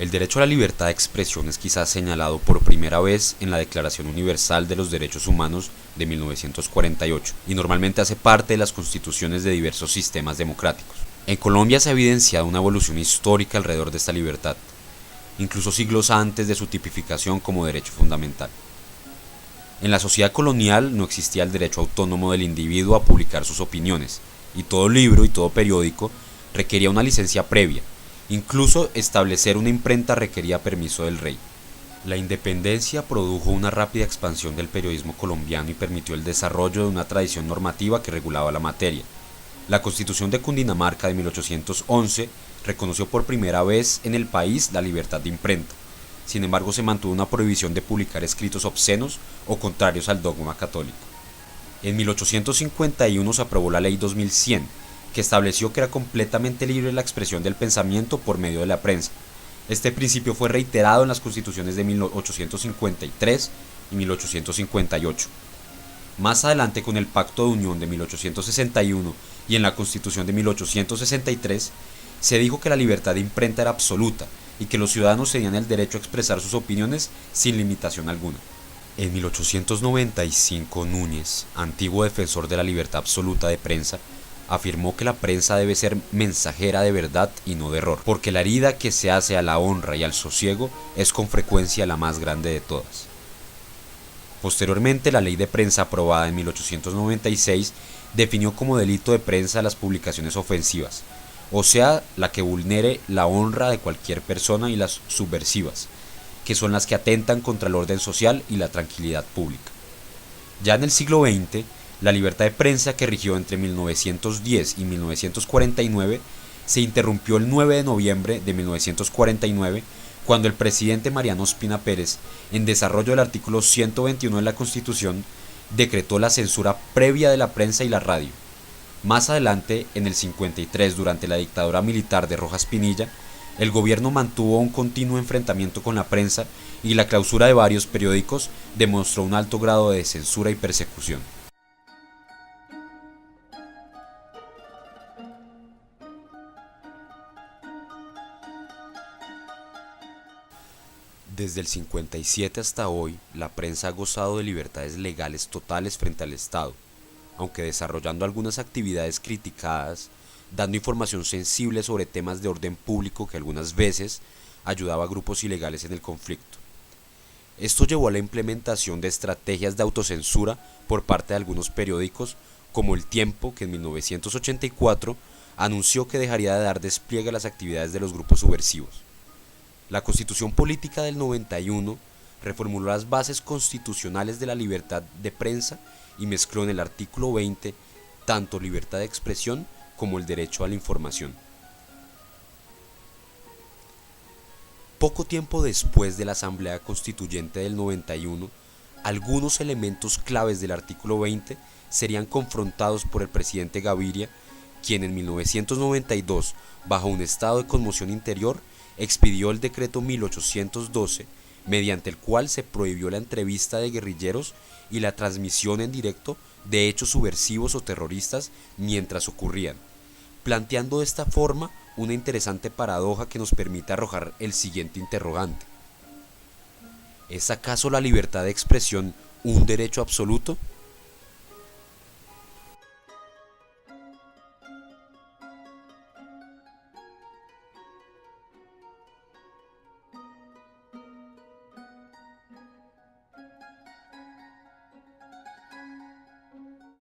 El derecho a la libertad de expresión es quizás señalado por primera vez en la Declaración Universal de los Derechos Humanos de 1948 y normalmente hace parte de las constituciones de diversos sistemas democráticos. En Colombia se ha evidenciado una evolución histórica alrededor de esta libertad, incluso siglos antes de su tipificación como derecho fundamental. En la sociedad colonial no existía el derecho autónomo del individuo a publicar sus opiniones, y todo libro y todo periódico requería una licencia previa. Incluso establecer una imprenta requería permiso del rey. La independencia produjo una rápida expansión del periodismo colombiano y permitió el desarrollo de una tradición normativa que regulaba la materia. La Constitución de Cundinamarca de 1811 reconoció por primera vez en el país la libertad de imprenta. Sin embargo, se mantuvo una prohibición de publicar escritos obscenos o contrarios al dogma católico. En 1851 se aprobó la Ley 2100, que estableció que era completamente libre la expresión del pensamiento por medio de la prensa. Este principio fue reiterado en las constituciones de 1853 y 1858. Más adelante, con el Pacto de Unión de 1861 y en la Constitución de 1863, se dijo que la libertad de imprenta era absoluta y que los ciudadanos tenían el derecho a expresar sus opiniones sin limitación alguna. En 1895, Núñez, antiguo defensor de la libertad absoluta de prensa, afirmó que la prensa debe ser mensajera de verdad y no de error, porque la herida que se hace a la honra y al sosiego es con frecuencia la más grande de todas. Posteriormente, la ley de prensa aprobada en 1896 definió como delito de prensa las publicaciones ofensivas, o sea, la que vulnere la honra de cualquier persona, y las subversivas, que son las que atentan contra el orden social y la tranquilidad pública. Ya en el siglo XX, la libertad de prensa, que rigió entre 1910 y 1949, se interrumpió el 9 de noviembre de 1949, cuando el presidente Mariano Ospina Pérez, en desarrollo del artículo 121 de la Constitución, decretó la censura previa de la prensa y la radio. Más adelante, en el 53, durante la dictadura militar de Rojas Pinilla, el gobierno mantuvo un continuo enfrentamiento con la prensa y la clausura de varios periódicos demostró un alto grado de censura y persecución. Desde el 57 hasta hoy, la prensa ha gozado de libertades legales totales frente al Estado, aunque desarrollando algunas actividades criticadas, dando información sensible sobre temas de orden público que algunas veces ayudaba a grupos ilegales en el conflicto. Esto llevó a la implementación de estrategias de autocensura por parte de algunos periódicos, como El Tiempo, que en 1984 anunció que dejaría de dar despliegue a las actividades de los grupos subversivos. La Constitución Política del 91 reformuló las bases constitucionales de la libertad de prensa y mezcló en el artículo 20 tanto libertad de expresión como el derecho a la información. Poco tiempo después de la Asamblea Constituyente del 91, algunos elementos claves del artículo 20 serían confrontados por el presidente Gaviria, quien en 1992, bajo un estado de conmoción interior, expidió el decreto 1812, mediante el cual se prohibió la entrevista de guerrilleros y la transmisión en directo de hechos subversivos o terroristas mientras ocurrían, planteando de esta forma una interesante paradoja que nos permite arrojar el siguiente interrogante: ¿es acaso la libertad de expresión un derecho absoluto?